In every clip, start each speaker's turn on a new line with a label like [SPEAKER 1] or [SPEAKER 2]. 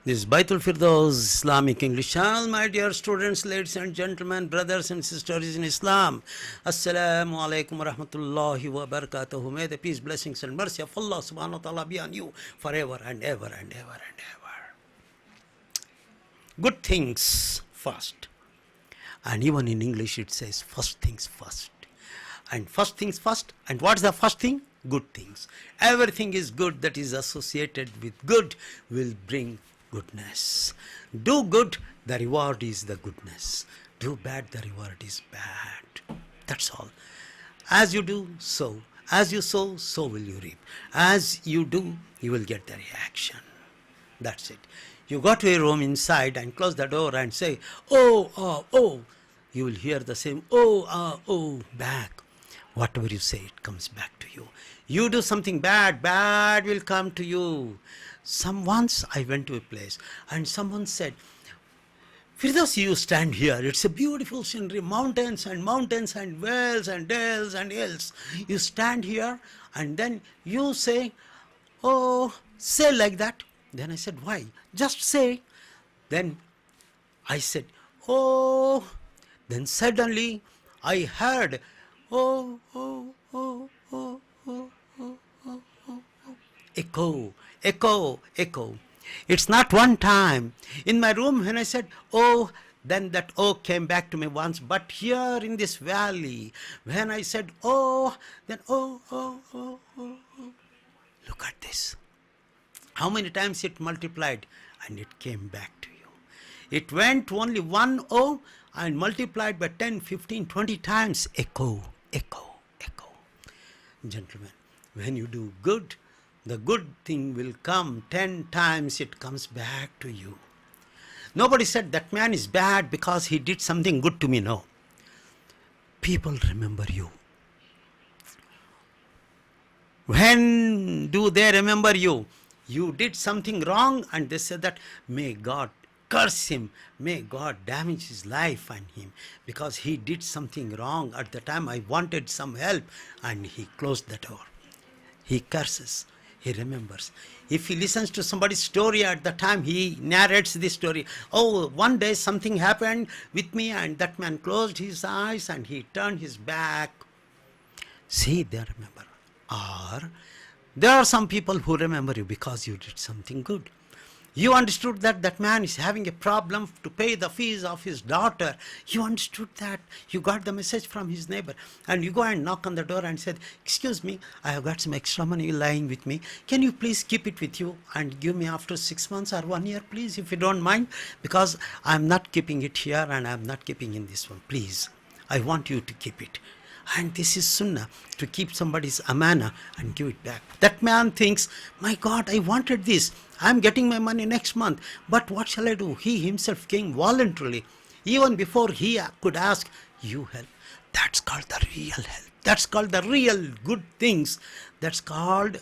[SPEAKER 1] This is Baitul Firdaus Islamic English channel. My dear students, ladies and gentlemen, brothers and sisters in Islam. Assalamu alaikum wa rahmatullahi wa barakatuhu. May the peace, blessings and mercy of Allah subhanahu wa ta'ala be on you forever and ever and ever and ever. Good things first. And even in English it says first things first. And first things first. And what's the first thing? Good things. Everything is good that is associated with good will bring goodness. Do good, the reward is the goodness. Do bad, the reward is bad. That's all. As you do, so. As you sow, so will you reap. As you do, you will get the reaction. That's it. You go to a room inside and close the door and say, oh, oh, oh. You will hear the same, oh, back. Whatever you say, it comes back to you. You do something bad, bad will come to you. Once I went to a place and someone said, Firdousi, you stand here. It's a beautiful scenery, mountains and wells and dales and hills. You stand here and then you say, oh, say like that. Then I said, why? Just say. Then I said, oh. Then suddenly I heard, oh, oh, oh, oh, oh, oh, oh, oh, oh. Echo, echo, echo. It's not one time. In my room when I said, oh, then that oh came back to me once. But here in this valley, when I said, oh, then oh, oh, oh, oh, oh. Look at this. How many times it multiplied and it came back to you. It went only one oh and multiplied by 10, 15, 20 times. Echo, echo, echo. Gentlemen, when you do good, the good thing will come 10 times, it comes back to you. Nobody said that man is bad because he did something good to me. No. People remember you. When do they remember you? You did something wrong and they said that may God curse him, may God damage his life and him because he did something wrong. At the time I wanted some help and he closed the door. He curses. He remembers. If he listens to somebody's story at the time, he narrates this story. Oh, one day something happened with me and that man closed his eyes and he turned his back. See, they remember. Or there are some people who remember you because you did something good. You understood that that man is having a problem to pay the fees of his daughter. You understood that. You got the message from his neighbor. And you go and knock on the door and said, excuse me, I have got some extra money lying with me. Can you please keep it with you and give me after 6 months or 1 year, please, if you don't mind? Because I'm not keeping it here and I'm not keeping in this one. Please, I want you to keep it. And this is sunnah, to keep somebody's amana and give it back. That man thinks, my God, I wanted this. I'm getting my money next month. But what shall I do? He himself came voluntarily. Even before he could ask, you help. That's called the real help. That's called the real good things. That's called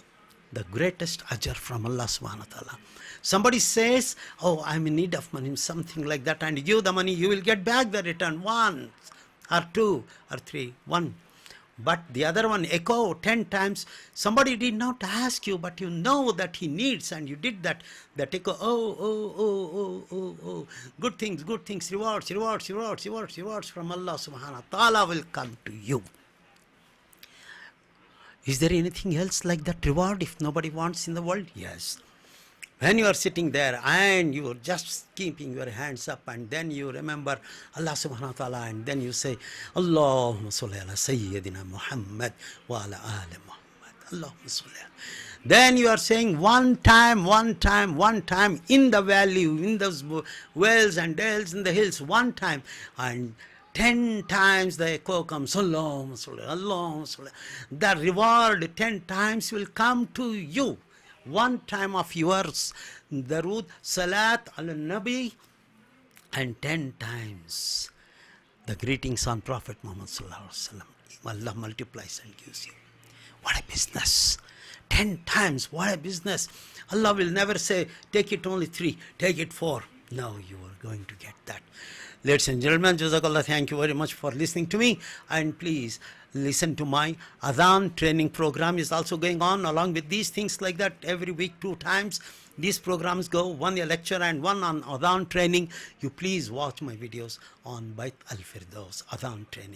[SPEAKER 1] the greatest ajr from Allah subhanahu wa ta'ala. Somebody says, oh, I'm in need of money, something like that, and you give the money, you will get back the return once or 2 or 3, 1. But the other one, echo 10 times. Somebody did not ask you, but you know that he needs and you did that. That echo, oh. Good things, rewards from Allah subhanahu wa ta'ala will come to you. Is there anything else like that reward if nobody wants in the world? Yes. When you are sitting there and you are just keeping your hands up and then you remember Allah subhanahu wa ta'ala and then you say, Allahumma salli ala Sayyidina Muhammad wa ala ali Muhammad. Allahumma salli ala. Then you are saying one time in the valley, in those wells and dales, in the hills, one time. And 10 times the echo comes, Allahumma salli, Allahumma salli. The reward 10 times will come to you. One time of yours, Darood, Salat ala Nabi, and 10 times the greetings on Prophet Muhammad sallallahu alaihi wasallam. Allah multiplies and gives you. What a business! 10 times, what a business! Allah will never say, take it only 3, take it 4. No, you are going to get that. Ladies and gentlemen, Jazakallah, thank you very much for listening to me. And please listen to my Adhan training program is also going on along with these things like that. Every week 2 times these programs go, one a lecture and one on Adhan training. You please watch my videos on Bait al Firdaus Adhan training.